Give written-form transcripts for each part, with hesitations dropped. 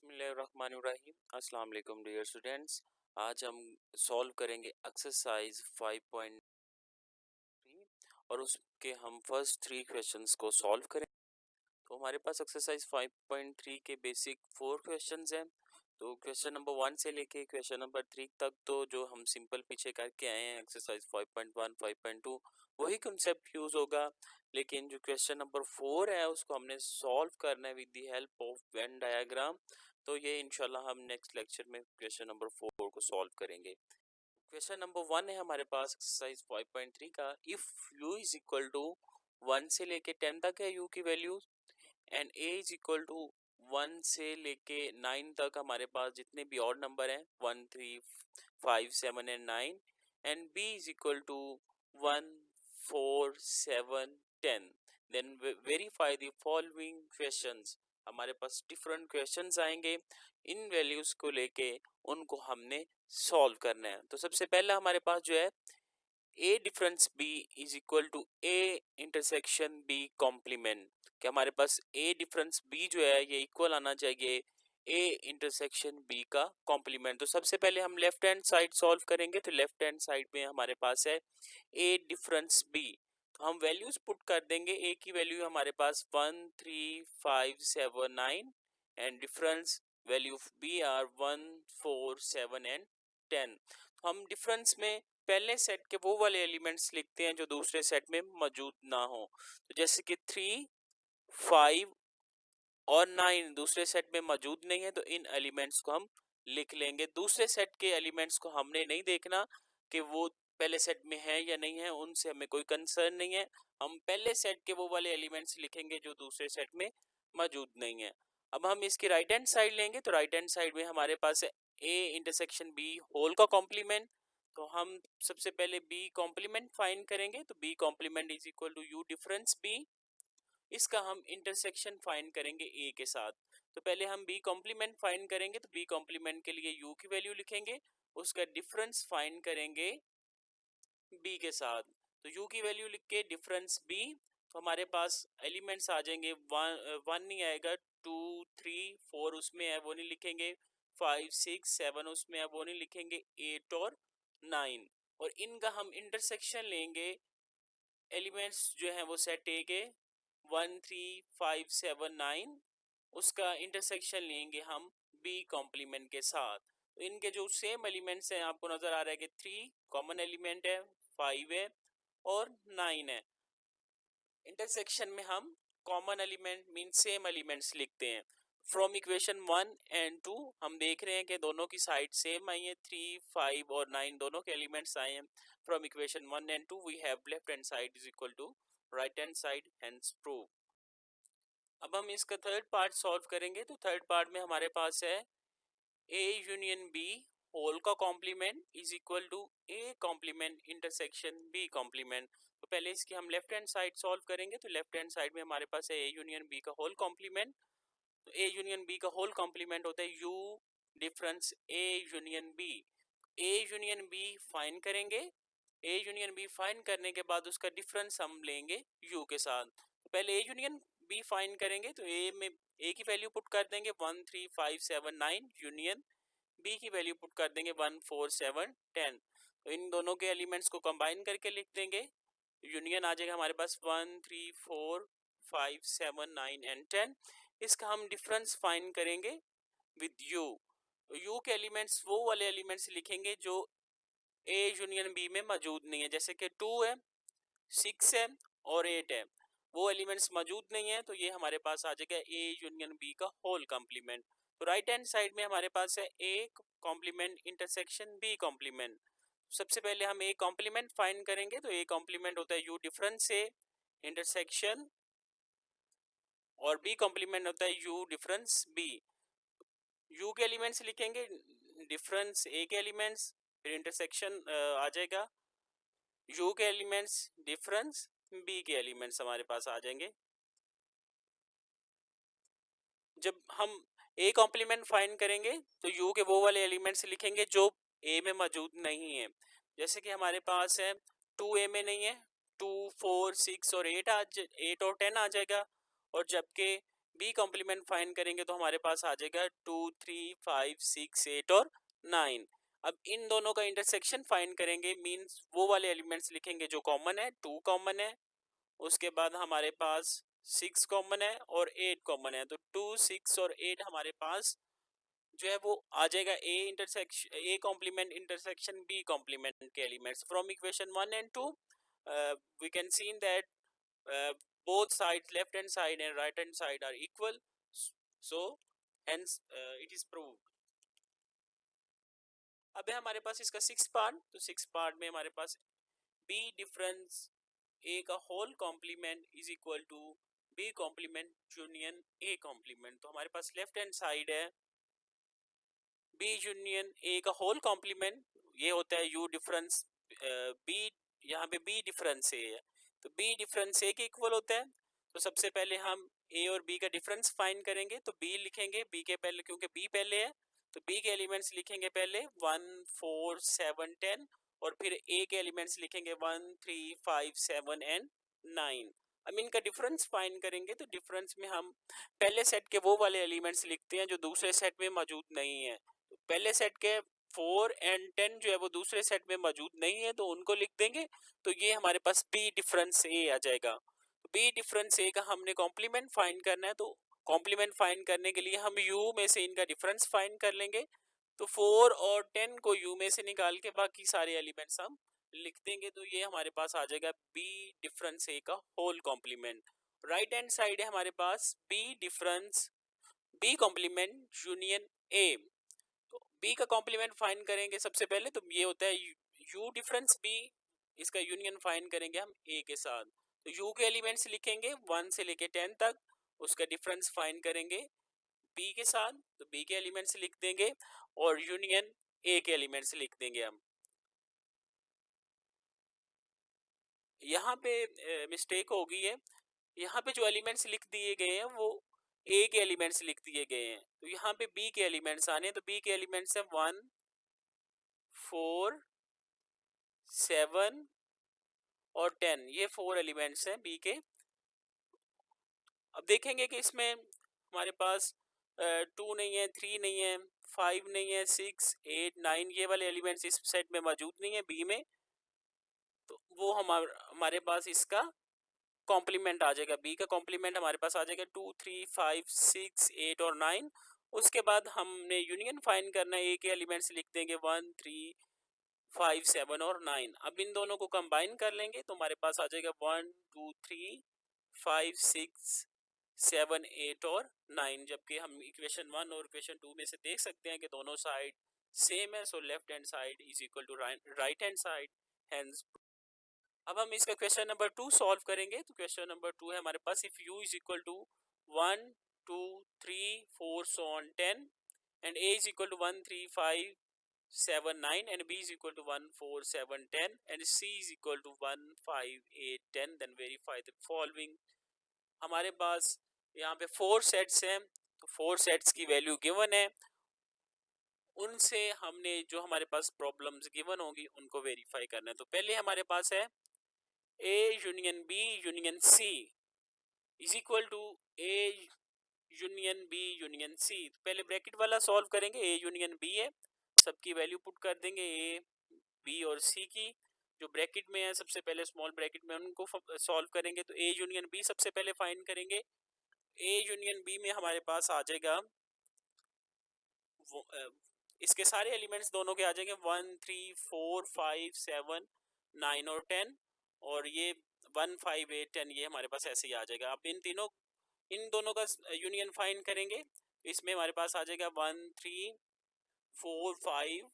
बिस्मिल्लाहिर्रहमानिर्रहीम। अस्सलाम वालेकुम डियर स्टूडेंट्स। आज हम सॉल्व करेंगे एक्सरसाइज 5.3 और उसके हम फर्स्ट 3 क्वेश्चंस को सॉल्व करें। तो हमारे पास एक्सरसाइज 5.3 के बेसिक 4 क्वेश्चंस हैं। तो क्वेश्चन नंबर 1 से लेके क्वेश्चन नंबर 3 तक तो जो हम सिंपल पीछे करके आए हैं एक्सरसाइज 5.1 5.2 वही कंसेप्ट यूज होगा, लेकिन जो क्वेश्चन नंबर 4 है उसको हमने सॉल्व करना है with the help of Venn diagram. तो ये इंशाल्लाह हम नेक्स्ट लेक्चर में क्वेश्चन नंबर 4 को सॉल्व करेंगे। क्वेश्चन नंबर 1 है हमारे पास एक्सरसाइज 5.3 का। If u is equal to 1 से लेके 10 तक है u की value and a is equal to 1 से लेके 9 तक हमारे पास जितने भी और नंबर हैं 1 3 5 7 and 9 and b is equal to 1 4 7 10 then verify the following questions. हमारे पास डिफरेंट क्वेश्चंस आएंगे, इन वैल्यूज को लेके उनको हमने सॉल्व करना है। तो सबसे पहला हमारे पास जो है a difference b is equal to a intersection b complement, कि हमारे पास a डिफरेंस b जो है ये इक्वल आना चाहिए a इंटरसेक्शन b का कॉम्प्लीमेंट। तो सबसे पहले हम लेफ्ट हैंड साइड सॉल्व करेंगे। तो लेफ्ट हैंड साइड में हमारे पास है a डिफरेंस b, तो हम वैल्यूज पुट कर देंगे। a की वैल्यू हमारे पास 1 3 5 7 9 and difference value of b are 1 4 7 and 10। तो हम डिफरेंस में पहले सेट के वो वाले एलिमेंट्स लिखते हैं जो दूसरे सेट में मौजूद ना हो। तो जैसे कि 3 5 और 9 दूसरे सेट में मौजूद नहीं है, तो इन एलिमेंट्स को हम लिख लेंगे। दूसरे सेट के एलिमेंट्स को हमने नहीं देखना कि वो पहले सेट में है या नहीं है, उनसे हमें कोई कंसर्न नहीं है। हम पहले सेट के वो वाले एलिमेंट्स लिखेंगे जो दूसरे सेट में मौजूद नहीं है। अब हम इसकी राइट हैंड साइड लेंगे। तो राइट हैंड साइड में हमारे पास है a इंटरसेक्शन b होल का कॉम्प्लीमेंट। तो हम सबसे पहले b कॉम्प्लीमेंट फाइंड करेंगे। तो b complement is equal to u difference b, इसका हम इंटरसेक्शन फाइंड करेंगे a के साथ। तो पहले हम b कॉम्प्लीमेंट फाइंड करेंगे। तो b कॉम्प्लीमेंट के लिए u की वैल्यू लिखेंगे, उसका डिफरेंस फाइंड करेंगे b के साथ। तो u की वैल्यू लिख के डिफरेंस b, तो हमारे पास एलिमेंट्स आ जाएंगे। वन नहीं आएगा, 2 3 4 उसमें है वो नहीं लिखेंगे, 5 6 7 उसमें है वो नहीं लिखेंगे, 8 और 9। और इनका हम इंटरसेक्शन लेंगे। एलिमेंट्स जो हैं वो सेट ए के 1 3 5 7 9, उसका इंटरसेक्शन लेंगे हम b कॉम्प्लीमेंट के साथ। तो इनके जो सेम एलिमेंट्स हैं आपको नजर आ रहा है कि 3 कॉमन एलिमेंट है, 5 है और 9 है। इंटरसेक्शन में हम common element mean same elements लिखते हैं। फ्रॉम इक्वेशन 1 एंड 2 हम देख रहे हैं कि दोनों की साइड सेम आई है, 3 5 और 9 दोनों के एलिमेंट्स आए हैं। From equation 1 and 2 we have left hand side is equal to right hand side, hence prove. अब हम इसका थर्ड पार्ट सॉल्व करेंगे। तो थर्ड पार्ट में हमारे पास है a यूनियन b होल का complement is equal to a complement intersection b complement. तो पहले इसकी हम लेफ्ट हैंड साइड सॉल्व करेंगे। तो लेफ्ट हैंड साइड में हमारे पास है a यूनियन b का होल कॉम्प्लीमेंट। तो a यूनियन b का होल कॉम्प्लीमेंट होता है u difference a union b। a union b find करेंगे। a यूनियन b फाइंड करने के बाद उसका डिफरेंस हम लेंगे u के साथ। तो पहले a यूनियन b फाइंड करेंगे। तो a में a की वैल्यू पुट कर देंगे 1 3 5 7 9, यूनियन b की वैल्यू पुट कर देंगे 1 4 7 10। तो इन दोनों के एलिमेंट्स को कंबाइन करके लिख देंगे। यूनियन आ जाएगा हमारे पास 1 3 4 5 7 9 एंड 10। इसका हम डिफरेंस फाइंड करेंगे विद u। तो u के एलिमेंट्स वो वाले एलिमेंट्स लिखेंगे जो a यूनियन b में मौजूद नहीं है, जैसे कि 2 है 6 है और 8 है, वो एलिमेंट्स मौजूद नहीं है। तो ये हमारे पास आ जाएगा a यूनियन b का होल कॉम्प्लीमेंट। तो राइट हैंड साइड में हमारे पास है a complement intersection b complement. सबसे पहले हम a कॉम्प्लीमेंट फाइंड करेंगे। तो a कॉम्प्लीमेंट होता है u डिफरेंस a इंटरसेक्शन, और b कॉम्प्लीमेंट होता है u डिफरेंस b। u के एलिमेंट्स लिखेंगे, डिफरेंस a के एलिमेंट्स, फिर इंटरसेक्शन आ जाएगा, u के एलिमेंट्स, डिफरेंस b के एलिमेंट्स हमारे पास आ जाएंगे। जब हम a कॉम्प्लीमेंट फाइंड करेंगे तो u के वो वाले एलिमेंट्स लिखेंगे जो a में मौजूद नहीं है। जैसे कि हमारे पास है 2a में नहीं है, 2 4 6 और 8 8 और 10 आ जाएगा। और जबकि बी कॉम्प्लीमेंट फाइंड करेंगे तो हमारे पास आ जाएगा 2 3 5 6 8 और 9। अब इन दोनों का इंटरसेक्शन फाइंड करेंगे, मींस वो वाले एलिमेंट्स लिखेंगे जो कॉमन है। 2 कॉमन है, उसके बाद हमारे पास 6 कॉमन है और 8 कॉमन है। तो 2 6 और 8 हमारे पास जो है वो आ जाएगा A intersection, A complement intersection B complement के elements from equation 1 and 2। We can see that both sides, left hand side and right hand side, are equal, so hence it is proved. अब है हमारे पास इसका 6 part. तो 6 part में हमारे पास b difference a का whole complement is equal to b complement union a complement. तो हमारे पास लेफ्ट हैंड साइड है b यूनियन a का होल कॉम्प्लीमेंट, ये होता है u डिफरेंस b, यहाँ पे b डिफरेंस a है तो b डिफरेंस a के इक्वल होता है। तो सबसे पहले हम a और b का डिफरेंस फाइंड करेंगे। तो b लिखेंगे, b के पहले, क्योंकि b पहले है तो b के एलिमेंट्स लिखेंगे पहले 1 4 7 10 और फिर a के एलिमेंट्स लिखेंगे 1 3 5 7 एंड 9। अब इनका डिफरेंस फाइंड करेंगे तो डिफरेंस में हम पहले सेट के वो वाले एलिमेंट्स लिखते हैं जो दूसरे सेट में मौजूद नहीं है। तो पहले सेट के 4 एंड 10 जो है वो दूसरे सेट में मौजूद नहीं है तो उनको लिख देंगे। तो ये हमारे पास b डिफरेंस a आ जाएगा। b डिफरेंस a का हमने कॉम्प्लीमेंट फाइंड करना है, तो कॉम्प्लीमेंट फाइंड करने के लिए हम u में से इनका डिफरेंस फाइंड कर लेंगे। तो 4 और 10 को u में से निकाल के बाकी सारे एलिमेंट्स हम लिख देंगे। तो ये हमारे पास आ जाएगा b डिफरेंस a का whole complement. Right hand side है हमारे पास b difference b complement union a। तो b का कॉम्प्लीमेंट फाइंड करेंगे सबसे पहले, तो ये होता है u डिफरेंस b, इसका यूनियन फाइंड करेंगे हम a के साथ। तो u के एलिमेंट्स लिखेंगे 1 से लेके 10 तक, उसका डिफरेंस फाइंड करेंगे b के साथ। तो b के एलिमेंट्स लिख देंगे और यूनियन a के एलिमेंट्स लिख देंगे हम। यहाँ पे मिस्टेक हो गई है, यहाँ पे जो एलिमेंट्स लिख दिए गए हैं वो a के एलिमेंट्स लिख दिए गए हैं। तो यहाँ पे b के एलिमेंट्स आने हैं, तो b के एलिमेंट्स हैं 1 4 7 और 10, ये 4 एलिमेंट्स हैं b के। अब देखेंगे कि इसमें हमारे पास 2 नहीं है, 3 नहीं है, 5 नहीं है, 6 8 9, ये वाले एलिमेंट्स इस सेट में मौजूद नहीं है b में। तो वो हमारे पास इसका कॉम्प्लीमेंट आ जाएगा, b का कॉम्प्लीमेंट हमारे पास आ जाएगा 2 3 5 6 8 और 9। उसके बाद हमने यूनियन फाइंड करना है, a के एलिमेंट्स लिख देंगे 1 3 5 7 और 9। अब इन दोनों को कंबाइन कर लेंगे तो हमारे पास आ जाएगा 1 2 3 5 6 7 8 और 9। जबकि हम इक्वेशन 1 और इक्वेशन 2 में से देख सकते हैं कि दोनों साइड सेम है, so left hand side is equal to right hand side, hence. अब हम इसका क्वेश्चन नंबर 2 सॉल्व करेंगे। तो क्वेश्चन नंबर 2 है हमारे पास, if u is equal to 1 2 3 4 so on 10 and a is equal to 1 3 5 7 9 and b is equal to 1 4 7 10 and c is equal to 1 5 8 10, then verify the following। हमारे पास यहाँ पे 4 sets हैं, तो 4 सेट्स की वैल्यू गिवन है, उनसे हमने जो हमारे पास प्रॉब्लम्स गिवन होगी उनको वेरीफाई करना है। तो पहले हमारे पास है a union b union c is equal to a union b union c। तो पहले ब्रैकेट वाला सॉल्व करेंगे, a यूनियन b है, सबकी वैल्यू पुट कर देंगे a b और c की, जो ब्रैकेट में है सबसे पहले स्मॉल ब्रैकेट में उनको सॉल्व करेंगे। तो a यूनियन b सबसे पहले फाइंड करेंगे। a यूनियन b में हमारे पास आ जाएगा इसके सारे एलिमेंट्स दोनों के आ जाएंगे 1 3 4 5 7 9 और 10, और ये 1 5 8 10 ये हमारे पास ऐसे ही आ जाएगा। अब इन दोनों का यूनियन फाइंड करेंगे, इसमें हमारे पास आ जाएगा 1 3 4 5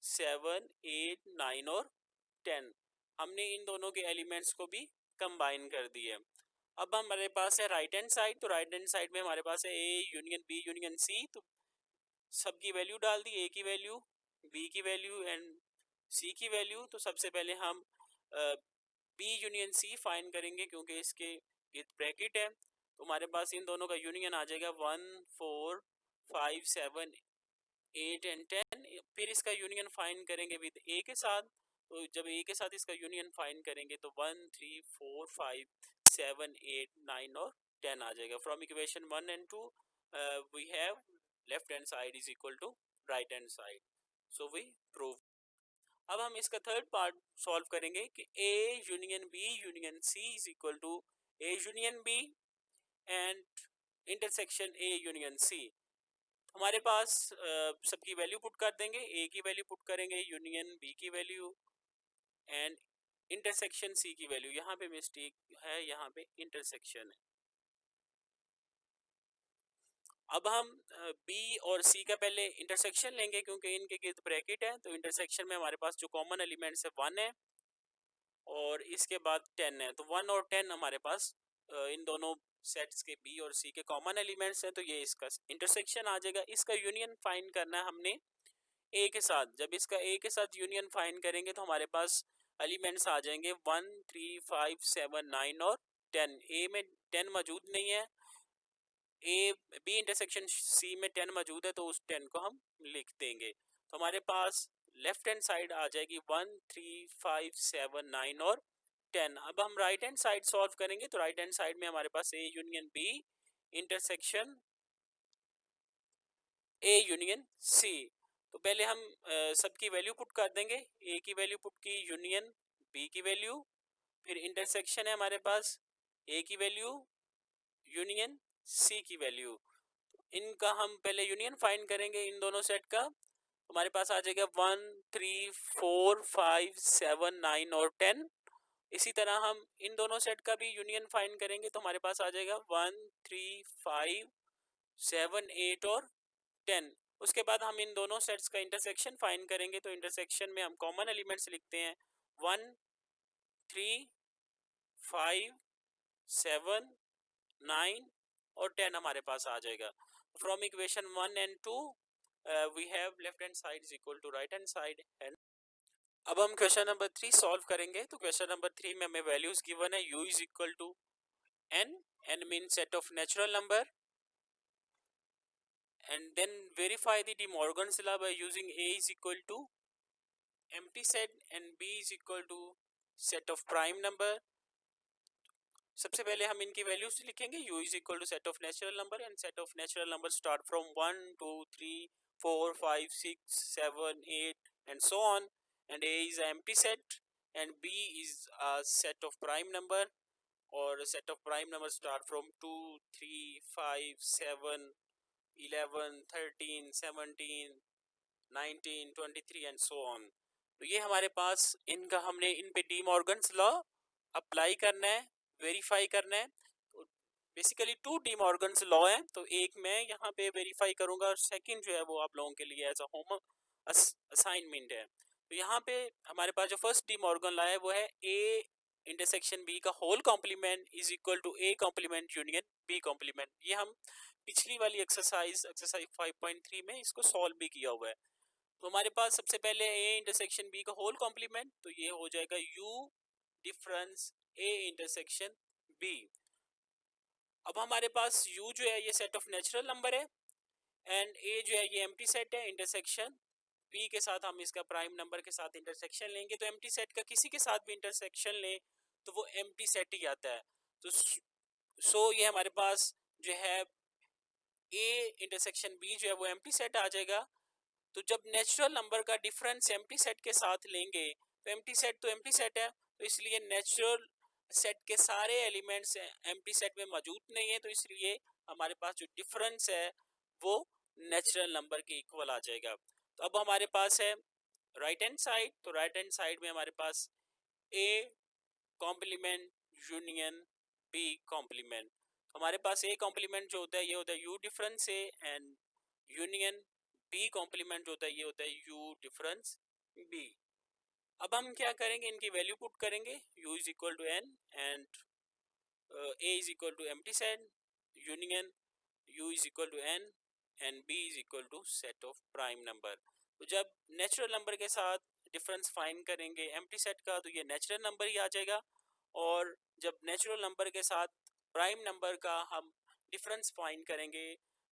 7 8 9 और 10। हमने इन दोनों के एलिमेंट्स को भी कंबाइन कर दिए। अब हमारे पास है राइट हैंड साइड। तो राइट हैंड साइड में हमारे पास है a union b union c। तो सबकी वैल्यू डाल दी, a की वैल्यू, b की वैल्यू एंड c की वैल्यू। तो सबसे पहले हम b यूनियन c फाइंड करेंगे क्योंकि इसके ब्रैकेट है। तो हमारे पास इन दोनों का यूनियन आ जाएगा 1 4 5 7 8 एंड 10। फिर इसका यूनियन फाइंड करेंगे विद a के साथ। तो जब a के साथ इसका यूनियन फाइंड करेंगे तो 1 3 4 5 7 8 9 और 10 आ जाएगा. From equation 1 and 2 we have left hand side is equal to right hand side. So we prove. अब हम इसका थर्ड पार्ट सॉल्व करेंगे कि A union B union C is equal to A union B and intersection A union C. हमारे पास सबकी value put कर देंगे. A की वैल्यू पुट करेंगे, यूनियन B की वैल्यू एंड इंटरसेक्शन C की वैल्यू. यहाँ पे मिस्टेक है, यहाँ पे इंटरसेक्शन है. अब हम B और C का पहले इंटरसेक्शन लेंगे क्योंकि इनके गिर्द ब्रैकेट है. तो इंटरसेक्शन में हमारे पास जो कॉमन एलिमेंट्स है 1 है और इसके बाद 10 है. तो 1 और 10 हमारे पास इन दोनों सेट्स के B और C के कॉमन एलिमेंट्स हैं. तो ये इसका इंटरसेक्शन आ जाएगा. इसका यूनियन फाइंड करना है हमने A के साथ. जब इसका A के साथ यूनियन फाइंड करेंगे तो हमारे पास एलिमेंट्स आ जाएंगे 1 3 5 7 9 और 10. A में 10 मौजूद नहीं है, B इंटरसेक्शन C में 10 मौजूद है, तो उस 10 को हम लिख देंगे. तो हमारे पास लेफ्ट हैंड साइड आ जाएगी 1 3 5 7 9 और 10. अब हम राइट हैंड साइड सॉल्व करेंगे. तो राइट हैंड साइड में हमारे पास A union B intersection A union C. तो पहले हम सबकी वैल्यू पुट कर देंगे. A की वैल्यू पुट की, यूनियन B की वैल्यू, फिर इंटरसेक्शन है हमारे पास A की वैल्यू यूनियन C की वैल्यू. इनका हम पहले यूनियन फाइंड करेंगे इन दोनों सेट का. हमारे पास आ जाएगा 1 3 4 5 7 9 और 10. इसी तरह हम इन दोनों सेट का भी यूनियन फाइंड करेंगे. तो हमारे पास आ जाएगा 1 3 5 7 8 और 10. उसके बाद हम इन दोनों सेट्स का इंटरसेक्शन फाइंड करेंगे. तो इंटरसेक्शन में हम कॉमन एलिमेंट्स लिखते हैं 1 3 5 7 9 और 10 हमारे पास आ जाएगा. From equation 1 and 2 we have left hand side is equal to right hand side. अब हम क्वेश्चन नंबर 3 सॉल्व करेंगे. तो क्वेश्चन नंबर 3 में हमें वैल्यूज गिवन है. u is equal to n means set of natural number, and then verify the De Morgan's law by using A is equal to empty set and B is equal to set of prime number. सबसे पहले हम इनकी values लिखेंगे. u is equal to set of natural number and set of natural number start from 1 2 3 4 5 6 7 8 and so on, and A is an empty set and B is a set of prime number, or a set of prime number start from 2 3 5 7 11 13 17 19 23 and so on. तो ये हमारे पास इनका हमने इन पे D Morgan's law apply करना है, verify करना है. तो बेसिकली 2 डी मॉर्गन्स लॉ है. तो एक मैं यहाँ पे वेरीफाई करूँगा और सेकंड जो है वो आप लोगों के लिए एज अ होम असाइनमेंट है. तो यहाँ पे हमारे पास जो फर्स्ट डी मॉर्गन लॉ है वो है A इंटरसेक्शन B का whole complement is equal to A complement union B complement. ये हम पिछली वाली एक्सरसाइज 5.3 में इसको सॉल्व भी किया हुआ है. तो हमारे पास सबसे पहले A इंटरसेक्शन B का होल कॉम्प्लीमेंट, तो ये हो जाएगा U difference A intersection B. अब हमारे पास U जो है ये सेट ऑफ नेचुरल नंबर है एंड A जो है ये एम्प्टी सेट है. इंटरसेक्शन B के साथ हम इसका प्राइम नंबर के साथ इंटरसेक्शन लेंगे. तो एम्प्टी सेट का किसी के साथ भी इंटरसेक्शन लें तो वो एम्प्टी सेट ही आता है. तो ये हमारे पास जो है A इंटरसेक्शन B जो है वो एम्प्टी सेट आ जाएगा. तो जब नेचुरल नंबर का डिफरेंस एम्प्टी सेट के साथ लेंगे तो एम्प्टी सेट है. तो इसलिए नेचुरल सेट के सारे एलिमेंट्स एम्प्टी सेट में मौजूद नहीं है. तो इसलिए हमारे पास जो डिफरेंस है वो नेचुरल नंबर के इक्वल आ जाएगा. तो अब हमारे पास है राइट हैंड साइड. तो राइट हैंड साइड में हमारे पास A complement union B complement. हमारे पास A कॉम्प्लीमेंट जो होता है ये होता है U difference A and union B complement जो होता है ये होता है U डिफरेंस B. अब हम क्या करेंगे, इनकी वैल्यू पुट करेंगे. U is equal to n and A is equal to empty set union U is equal to n and B is equal to set of prime number. तो जब natural number के साथ difference find करेंगे empty set का तो ये natural number ही आ जाएगा. और जब नेचुरल नंबर के साथ प्राइम नंबर का हम डिफरेंस फाइंड करेंगे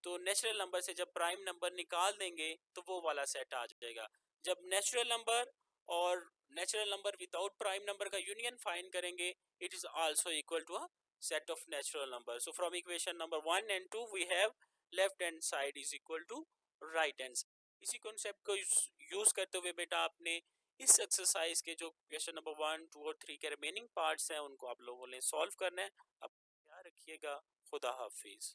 तो नेचुरल नंबर से जब प्राइम नंबर निकाल देंगे तो वो वाला सेट आ जाएगा. जब नेचुरल नंबर और natural number without prime number का यूनियन फाइंड करेंगे it is also equal to a set of natural numbers. So from equation number 1 and 2 we have left hand side is equal to right hand side. इसी concept को use करते हुए बेटा आपने इस exercise के जो क्वेश्चन नंबर 1, 2 और 3 के रिमेनिंग पार्ट्स हैं उनको आप लोगों ने सॉल्व करना है. अब ख्याल रखिएगा. खुदा हाफिज.